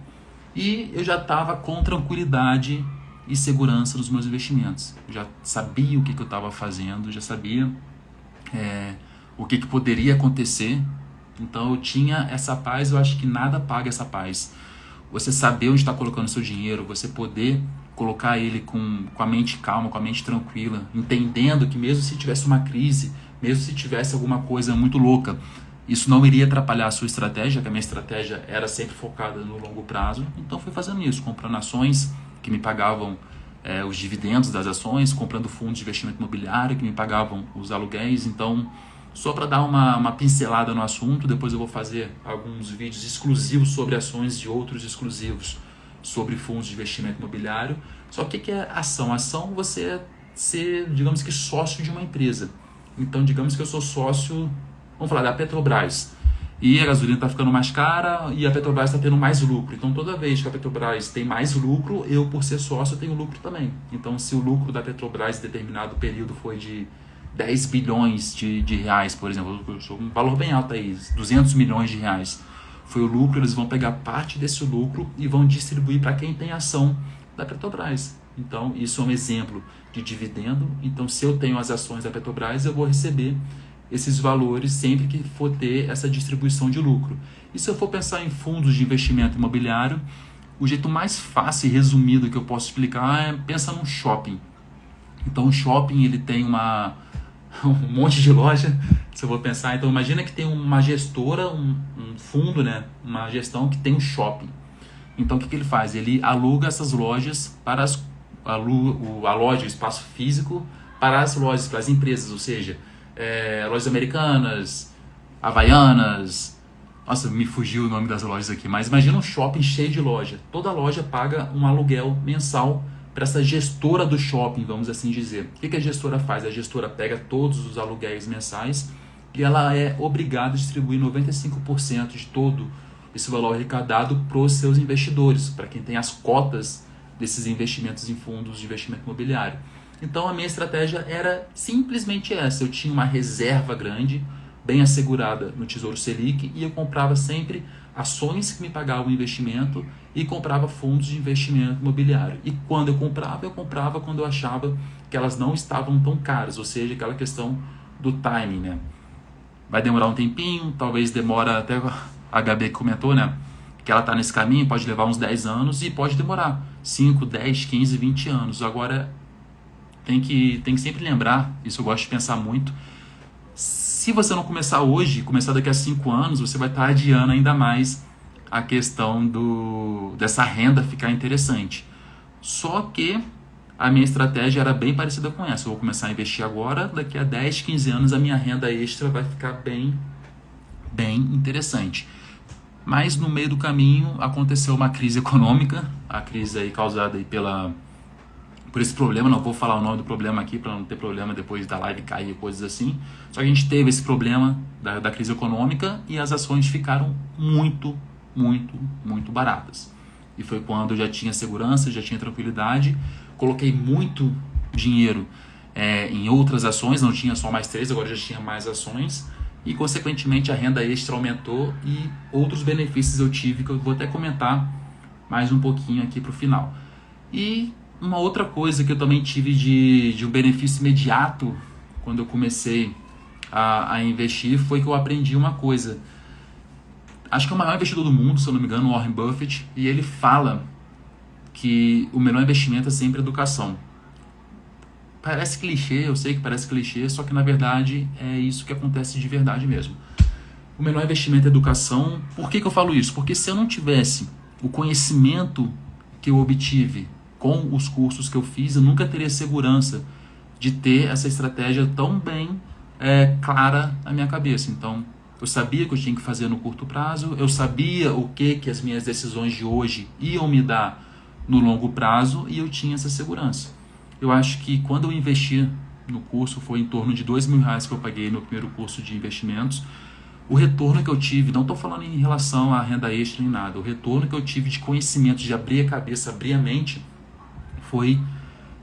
Speaker 1: E eu já estava com tranquilidade e segurança nos meus investimentos. Eu já sabia o que eu estava fazendo, já sabia o que poderia acontecer. Então eu tinha essa paz, eu acho que nada paga essa paz. você saber onde está colocando seu dinheiro, você poder colocar ele com a mente calma, com a mente tranquila, entendendo que mesmo se tivesse uma crise, mesmo se tivesse alguma coisa muito louca, isso não iria atrapalhar a sua estratégia, que a minha estratégia era sempre focada no longo prazo. Então fui fazendo isso, comprando ações que me pagavam os dividendos das ações, comprando fundos de investimento imobiliário que me pagavam os aluguéis. Então, só para dar uma pincelada no assunto, depois eu vou fazer alguns vídeos exclusivos sobre ações e outros exclusivos sobre fundos de investimento imobiliário. Só que o que é ação? Ação você é ser, digamos que, sócio de uma empresa. Então, digamos que eu sou sócio, vamos falar da Petrobras, e a gasolina está ficando mais cara e a Petrobras está tendo mais lucro. Então, toda vez que a Petrobras tem mais lucro, eu, por ser sócio, tenho lucro também. Então, se o lucro da Petrobras em determinado período foi de 10 bilhões de reais, por exemplo, um valor bem alto aí, 200 milhões de reais, foi o lucro, eles vão pegar parte desse lucro e vão distribuir para quem tem ação da Petrobras. Então, isso é um exemplo de dividendo. Então, se eu tenho as ações da Petrobras, eu vou receber esses valores sempre que for ter essa distribuição de lucro. E se eu for pensar em fundos de investimento imobiliário, o jeito mais fácil e resumido que eu posso explicar é pensar num shopping. Então, o shopping ele tem um monte de loja, se eu vou pensar. Então, imagina que tem uma gestora, um fundo, né? Uma gestão que tem um shopping. Então, o que ele faz? Ele aluga essas lojas para a loja, o espaço físico, para as lojas, para as empresas, ou seja, lojas americanas, havaianas. Nossa, me fugiu o nome das lojas aqui, mas imagina um shopping cheio de loja. Toda loja paga um aluguel mensal para essa gestora do shopping, vamos assim dizer. O que a gestora faz? A gestora pega todos os aluguéis mensais e ela é obrigada a distribuir 95% de todo esse valor arrecadado para os seus investidores, para quem tem as cotas desses investimentos em fundos de investimento imobiliário. Então a minha estratégia era simplesmente essa. Eu tinha uma reserva grande, bem assegurada no Tesouro Selic, e eu comprava sempre ações que me pagavam o investimento e comprava fundos de investimento imobiliário. E quando eu comprava quando eu achava que elas não estavam tão caras, ou seja, aquela questão do timing, né? Vai demorar um tempinho, talvez demora até a Gabi que comentou, né? Que ela está nesse caminho, pode levar uns 10 anos e pode demorar 5, 10, 15, 20 anos. Agora, tem que sempre lembrar, isso eu gosto de pensar muito, se você não começar hoje, começar daqui a 5 anos, você vai estar adiando ainda mais a questão dessa renda ficar interessante. Só que a minha estratégia era bem parecida com essa. Eu vou começar a investir agora, daqui a 10, 15 anos a minha renda extra vai ficar bem interessante. Mas no meio do caminho aconteceu uma crise econômica, a crise aí causada aí por esse problema. Não vou falar o nome do problema aqui para não ter problema depois da live cair, coisas assim. Só que a gente teve esse problema da crise econômica e as ações ficaram muito baratas. E foi quando eu já tinha segurança, já tinha tranquilidade, coloquei muito dinheiro em outras ações, não tinha só mais 3, agora já tinha mais ações, e consequentemente a renda extra aumentou e outros benefícios eu tive, que eu vou até comentar mais um pouquinho aqui para o final. E uma outra coisa que eu também tive de um benefício imediato quando eu comecei a investir foi que eu aprendi uma coisa. Acho que é o maior investidor do mundo, se eu não me engano, Warren Buffett, e ele fala que o melhor investimento é sempre educação. Parece clichê, eu sei que parece clichê, só que na verdade é isso que acontece de verdade mesmo. O melhor investimento é educação. Por que eu falo isso? Porque se eu não tivesse o conhecimento que eu obtive com os cursos que eu fiz, eu nunca teria segurança de ter essa estratégia tão bem clara na minha cabeça. Então, eu sabia o que eu tinha que fazer no curto prazo, eu sabia o que as minhas decisões de hoje iam me dar no longo prazo, e eu tinha essa segurança. Eu acho que quando eu investi no curso, foi em torno de R$2.000 que eu paguei no primeiro curso de investimentos. O retorno que eu tive, não estou falando em relação à renda extra nem nada, o retorno que eu tive de conhecimento, de abrir a cabeça, abrir a mente, foi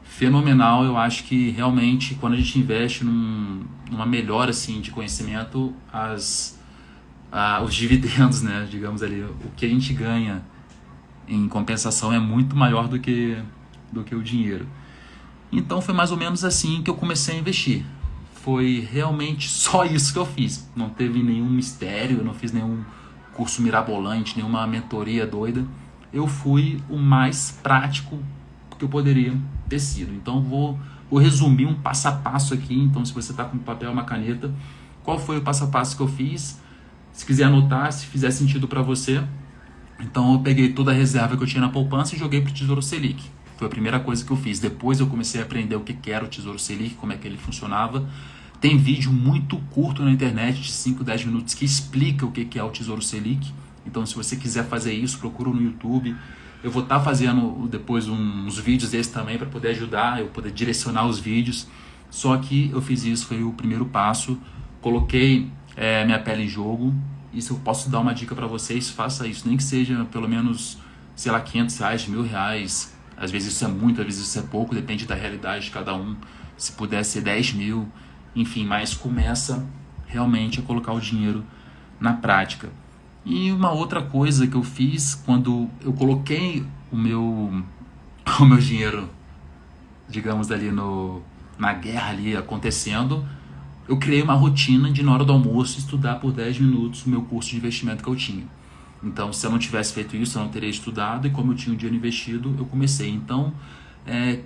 Speaker 1: fenomenal. Eu acho que realmente quando a gente investe numa melhora assim, de conhecimento, os dividendos, né, digamos ali, o que a gente ganha em compensação é muito maior do que o dinheiro. Então foi mais ou menos assim que eu comecei a investir. Foi realmente só isso que eu fiz. Não teve nenhum mistério, eu não fiz nenhum curso mirabolante, nenhuma mentoria doida. eu fui o mais prático que eu poderia ter sido. Então vou resumir um passo a passo aqui. Então, se você está com papel e uma caneta, qual foi o passo a passo que eu fiz? Se quiser anotar, se fizer sentido para você. Então eu peguei toda a reserva que eu tinha na poupança e joguei para o Tesouro Selic. Foi a primeira coisa que eu fiz. Depois eu comecei a aprender o que era o Tesouro Selic, como é que ele funcionava. Tem vídeo muito curto na internet, de 5, 10 minutos, que explica o que é o Tesouro Selic. Então, se você quiser fazer isso, procura no YouTube. Eu vou estar fazendo depois uns vídeos desses também para poder ajudar, eu poder direcionar os vídeos. Só que eu fiz isso, foi o primeiro passo. Coloquei minha pele em jogo. E se eu posso dar uma dica para vocês, faça isso. Nem que seja pelo menos, sei lá, R$500, R$1.000. Às vezes isso é muito, às vezes isso é pouco, depende da realidade de cada um. Se puder ser 10 mil, enfim, mas começa realmente a colocar o dinheiro na prática. E uma outra coisa que eu fiz quando eu coloquei o meu dinheiro, digamos, ali na guerra ali acontecendo, eu criei uma rotina de, na hora do almoço, estudar por 10 minutos o meu curso de investimento que eu tinha. Então, se eu não tivesse feito isso, eu não teria estudado, e como eu tinha o dinheiro investido, eu comecei. Então,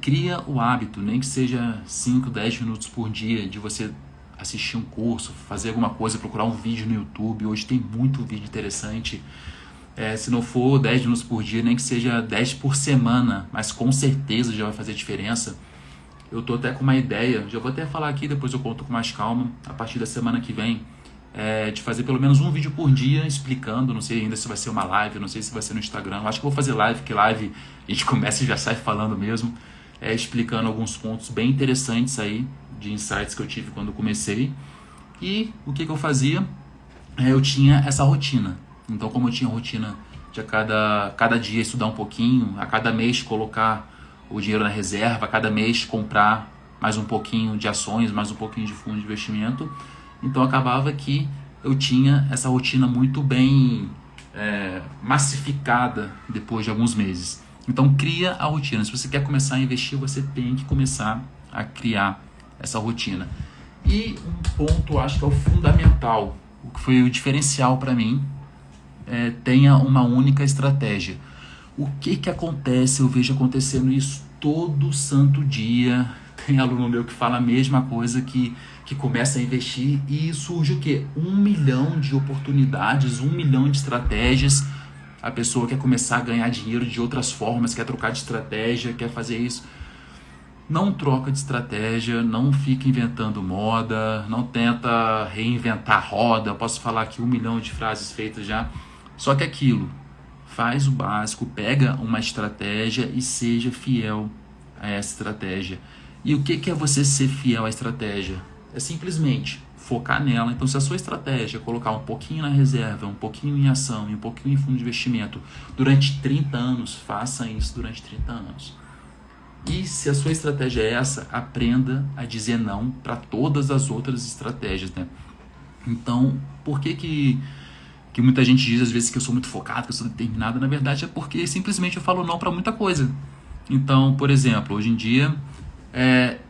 Speaker 1: cria o hábito, nem que seja 5, 10 minutos por dia, de você assistir um curso, fazer alguma coisa, procurar um vídeo no YouTube. Hoje tem muito vídeo interessante. Se não for 10 minutos por dia, nem que seja 10 por semana, mas com certeza já vai fazer diferença. Eu tô até com uma ideia, já vou até falar aqui, depois eu conto com mais calma, a partir da semana que vem, de fazer pelo menos um vídeo por dia explicando. Não sei ainda se vai ser uma live, não sei se vai ser no Instagram. Eu acho que eu vou fazer live, porque live a gente começa e já sai falando mesmo, explicando alguns pontos bem interessantes aí, de insights que eu tive quando eu comecei. E o que eu fazia? Eu tinha essa rotina. Então, como eu tinha rotina de a cada dia estudar um pouquinho, a cada mês colocar o dinheiro na reserva, a cada mês comprar mais um pouquinho de ações, mais um pouquinho de fundo de investimento, então acabava que eu tinha essa rotina muito bem massificada depois de alguns meses. Então cria a rotina. Se você quer começar a investir, você tem que começar a criar essa rotina. E um ponto, acho que é o fundamental, o que foi o diferencial para mim, tenha uma única estratégia. O que acontece? Eu vejo acontecendo isso todo santo dia. Tem aluno meu que fala a mesma coisa, que começa a investir e surge o quê? 1 milhão de oportunidades, 1 milhão de estratégias. A pessoa quer começar a ganhar dinheiro de outras formas, quer trocar de estratégia, quer fazer isso. Não troca de estratégia, não fica inventando moda, não tenta reinventar a roda. Eu posso falar aqui 1 milhão de frases feitas já. Só que aquilo, faz o básico, pega uma estratégia e seja fiel a essa estratégia. E o que é você ser fiel à estratégia? É simplesmente focar nela. Então, se a sua estratégia é colocar um pouquinho na reserva, um pouquinho em ação e um pouquinho em fundo de investimento durante 30 anos, faça isso durante 30 anos. E se a sua estratégia é essa, aprenda a dizer não para todas as outras estratégias, né? Então, por que muita gente diz às vezes que eu sou muito focado, que eu sou determinado? Na verdade é porque simplesmente eu falo não para muita coisa. Então, por exemplo, hoje em dia,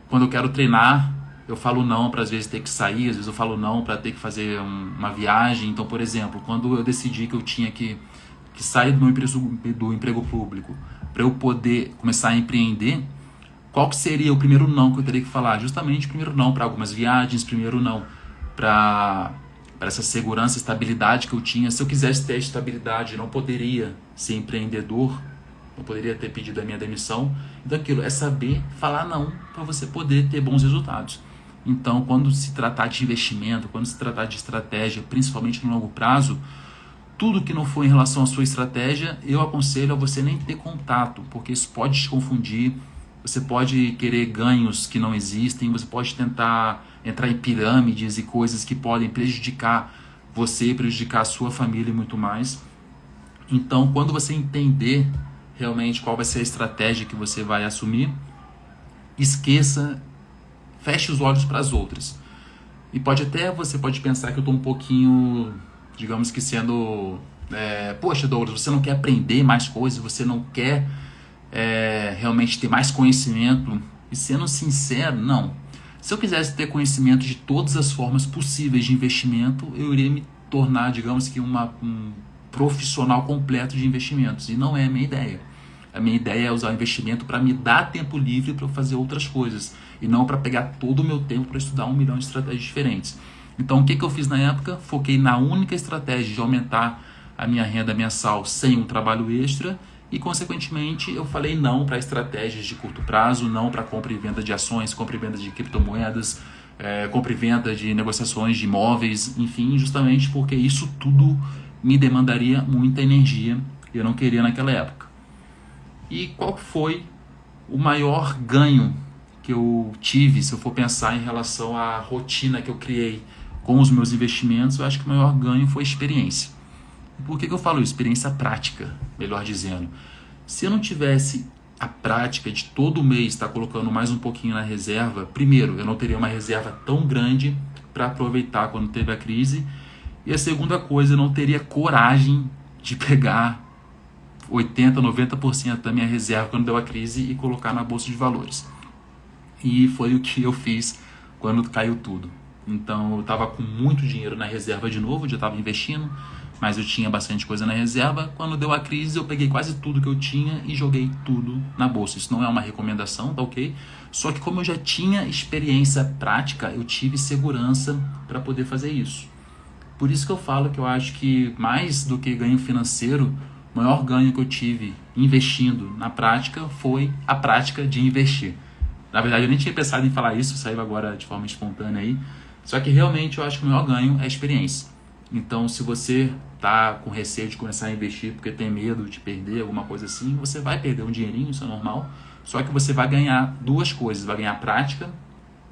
Speaker 1: quando eu quero treinar, eu falo não para às vezes ter que sair, às vezes eu falo não para ter que fazer uma viagem. Então, por exemplo, quando eu decidi que eu tinha que sair do emprego público para eu poder começar a empreender, qual que seria o primeiro não que eu teria que falar? Justamente o primeiro não para algumas viagens, primeiro não para essa segurança, estabilidade que eu tinha. Se eu quisesse ter estabilidade, eu não poderia ser empreendedor, não poderia ter pedido a minha demissão. Então aquilo é saber falar não para você poder ter bons resultados. Então, quando se tratar de investimento, quando se tratar de estratégia, principalmente no longo prazo, tudo que não for em relação à sua estratégia, eu aconselho a você nem ter contato, porque isso pode te confundir. Você pode querer ganhos que não existem, você pode tentar entrar em pirâmides e coisas que podem prejudicar você, prejudicar a sua família e muito mais. Então, quando você entender realmente qual vai ser a estratégia que você vai assumir, esqueça, feche os olhos para as outras. E você pode pensar que eu estou um pouquinho, digamos que sendo... poxa, Douglas, você não quer aprender mais coisas, você não quer realmente ter mais conhecimento? E sendo sincero, não. Se eu quisesse ter conhecimento de todas as formas possíveis de investimento, eu iria me tornar, digamos que um profissional completo de investimentos. E não é a minha ideia. A minha ideia é usar o investimento para me dar tempo livre para eu fazer outras coisas. E não para pegar todo o meu tempo para estudar 1 milhão de estratégias diferentes. Então, o que eu fiz na época? Foquei na única estratégia de aumentar a minha renda mensal sem um trabalho extra. E, consequentemente, eu falei não para estratégias de curto prazo, não para compra e venda de ações, compra e venda de criptomoedas, compra e venda de negociações de imóveis, enfim, justamente porque isso tudo me demandaria muita energia e eu não queria naquela época. E qual foi o maior ganho que eu tive, se eu for pensar em relação à rotina que eu criei com os meus investimentos? Eu acho que o maior ganho foi experiência. Por que eu falo isso? Experiência prática, melhor dizendo. Se eu não tivesse a prática de todo mês estar colocando mais um pouquinho na reserva, primeiro, eu não teria uma reserva tão grande para aproveitar quando teve a crise. E a segunda coisa, eu não teria coragem de pegar 80%, 90% da minha reserva quando deu a crise e colocar na bolsa de valores. E foi o que eu fiz quando caiu tudo. Então eu estava com muito dinheiro na reserva de novo, já estava investindo, mas eu tinha bastante coisa na reserva. Quando deu a crise eu peguei quase tudo que eu tinha e joguei tudo na bolsa. Isso não é uma recomendação, tá ok? Só que como eu já tinha experiência prática, eu tive segurança para poder fazer isso. Por isso que eu falo que eu acho que mais do que ganho financeiro, o maior ganho que eu tive investindo na prática foi a prática de investir. Na verdade, eu nem tinha pensado em falar isso, saiu agora de forma espontânea aí. Só que realmente eu acho que o maior ganho é a experiência. Então, se você está com receio de começar a investir porque tem medo de perder alguma coisa assim, você vai perder um dinheirinho, isso é normal. Só que você vai ganhar duas coisas, vai ganhar prática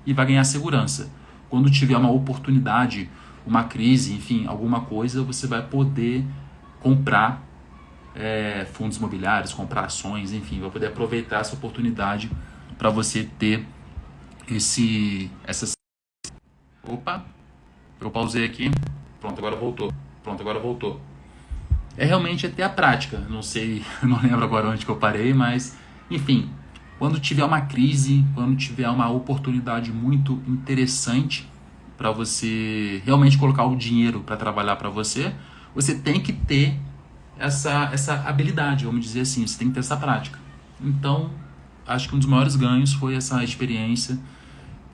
Speaker 1: e vai ganhar segurança. Quando tiver uma oportunidade, uma crise, enfim, alguma coisa, você vai poder comprar fundos imobiliários, comprar ações, enfim, vai poder aproveitar essa oportunidade para você ter essa... Opa, eu pausei aqui, pronto, agora voltou. É realmente ter a prática, não sei, não lembro agora onde que eu parei, mas, enfim, quando tiver uma crise, quando tiver uma oportunidade muito interessante para você realmente colocar o dinheiro para trabalhar para você, você tem que ter essa habilidade, vamos dizer assim, você tem que ter essa prática. Então, acho que um dos maiores ganhos foi essa experiência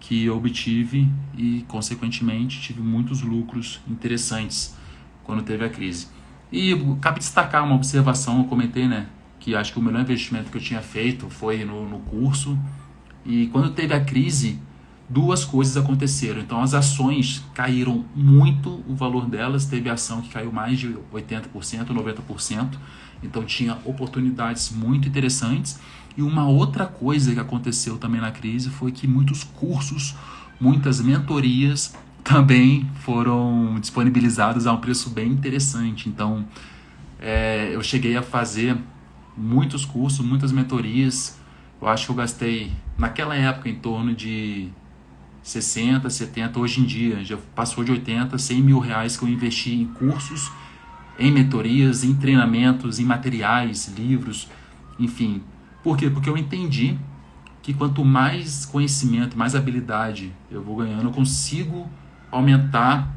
Speaker 1: que eu obtive e, consequentemente, tive muitos lucros interessantes quando teve a crise. E cabe destacar uma observação, eu comentei, né, que acho que o melhor investimento que eu tinha feito foi no curso. E quando teve a crise, duas coisas aconteceram. Então, as ações caíram muito o valor delas. Teve ação que caiu mais de 80%, 90%. Então, tinha oportunidades muito interessantes. E uma outra coisa que aconteceu também na crise foi que muitos cursos, muitas mentorias também foram disponibilizados a um preço bem interessante. Então, eu cheguei a fazer muitos cursos, muitas mentorias. Eu acho que eu gastei, naquela época, em torno de 60, 70, hoje em dia já passou de 80, 100 mil reais que eu investi em cursos, em mentorias, em treinamentos, em materiais, livros, enfim. Por quê? Porque eu entendi que quanto mais conhecimento, mais habilidade eu vou ganhando, eu consigo aumentar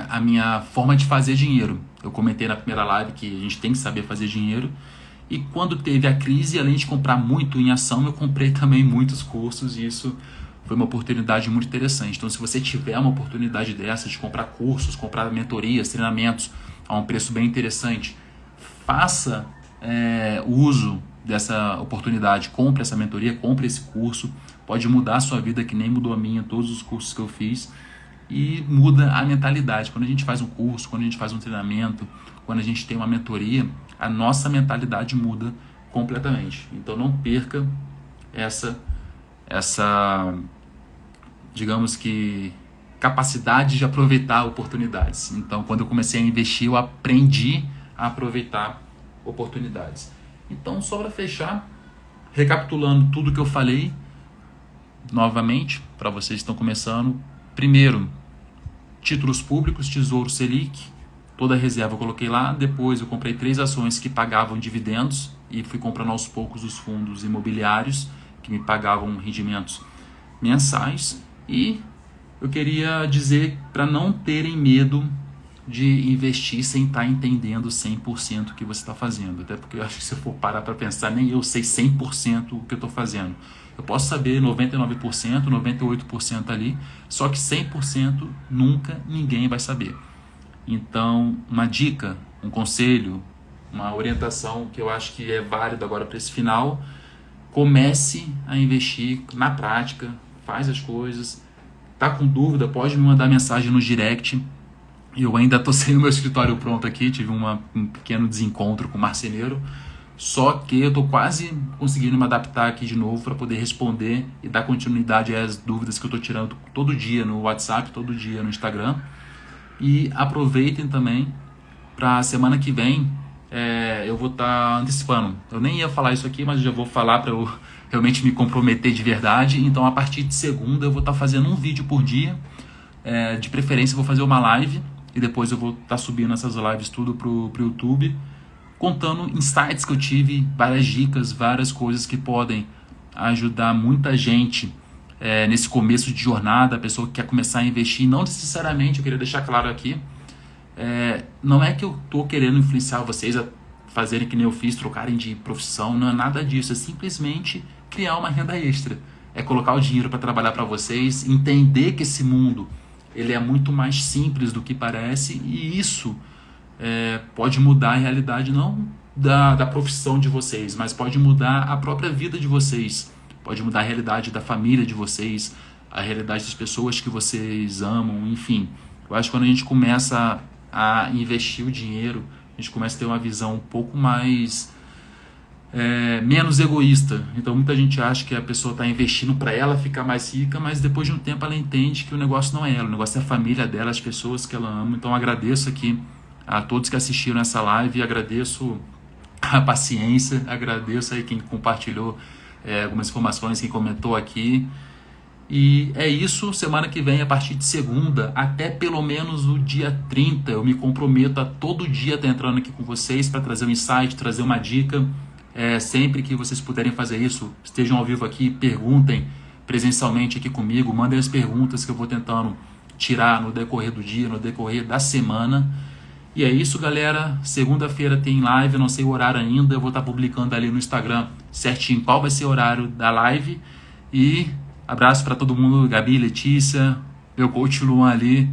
Speaker 1: a minha forma de fazer dinheiro. Eu comentei na primeira live que a gente tem que saber fazer dinheiro. E quando teve a crise, além de comprar muito em ação, eu comprei também muitos cursos e isso foi uma oportunidade muito interessante. Então, se você tiver uma oportunidade dessa de comprar cursos, comprar mentorias, treinamentos a um preço bem interessante, faça uso dessa oportunidade, compre essa mentoria, compre esse curso, pode mudar a sua vida que nem mudou a minha, todos os cursos que eu fiz, e muda a mentalidade. Quando a gente faz um curso, quando a gente faz um treinamento, quando a gente tem uma mentoria, a nossa mentalidade muda completamente. Então não perca essa digamos que capacidade de aproveitar oportunidades. Então quando eu comecei a investir, eu aprendi a aproveitar oportunidades. Então, só para fechar, recapitulando tudo que eu falei, novamente, para vocês que estão começando. Primeiro, títulos públicos, Tesouro Selic, toda a reserva eu coloquei lá. Depois eu comprei 3 ações que pagavam dividendos e fui comprando aos poucos os fundos imobiliários que me pagavam rendimentos mensais. E eu queria dizer para não terem medo de investir sem estar entendendo 100% o que você está fazendo. Até porque eu acho que se eu for parar para pensar, nem eu sei 100% o que eu estou fazendo. Eu posso saber 99%, 98% ali, só que 100% nunca ninguém vai saber. Então, uma dica, um conselho, uma orientação que eu acho que é válido agora para esse final: comece a investir na prática, faz as coisas. Tá com dúvida, pode me mandar mensagem no direct. Eu ainda estou sem o meu escritório pronto aqui, tive um pequeno desencontro com o marceneiro, só que eu estou quase conseguindo me adaptar aqui de novo para poder responder e dar continuidade às dúvidas que eu estou tirando todo dia no WhatsApp, todo dia no Instagram. E aproveitem também para a semana que vem, eu vou estar antecipando. Eu nem ia falar isso aqui, mas eu já vou falar para eu realmente me comprometer de verdade. Então, a partir de segunda, eu vou estar fazendo um vídeo por dia. De preferência, eu vou fazer uma live e depois eu vou estar subindo essas lives tudo pro YouTube, contando insights que eu tive, várias dicas, várias coisas que podem ajudar muita gente nesse começo de jornada, a pessoa que quer começar a investir. Não necessariamente, eu queria deixar claro aqui, não é que eu estou querendo influenciar vocês a fazerem que nem eu fiz, trocarem de profissão, não é nada disso, é simplesmente criar uma renda extra, é colocar o dinheiro para trabalhar para vocês, entender que esse mundo ele é muito mais simples do que parece, e isso pode mudar a realidade não da profissão de vocês, mas pode mudar a própria vida de vocês, pode mudar a realidade da família de vocês, a realidade das pessoas que vocês amam, enfim. Eu acho que quando a gente começa a investir o dinheiro, a gente começa a ter uma visão um pouco mais menos egoísta. Então muita gente acha que a pessoa está investindo para ela ficar mais rica, mas depois de um tempo ela entende que o negócio não é ela, o negócio é a família dela, as pessoas que ela ama. Então agradeço aqui a todos que assistiram essa live, agradeço a paciência, agradeço aí quem compartilhou algumas informações, quem comentou aqui. E é isso, semana que vem, a partir de segunda, até pelo menos o dia 30, eu me comprometo a todo dia estar entrando aqui com vocês para trazer um insight, trazer uma dica. Sempre que vocês puderem fazer isso, estejam ao vivo aqui, perguntem presencialmente aqui comigo, mandem as perguntas que eu vou tentando tirar no decorrer do dia, no decorrer da semana. E é isso, galera. Segunda-feira tem live, eu não sei o horário ainda, eu vou estar publicando ali no Instagram certinho qual vai ser o horário da live. E abraço para todo mundo, Gabi, Letícia, meu coach Luan ali.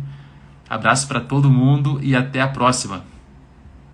Speaker 1: Abraço para todo mundo e até a próxima.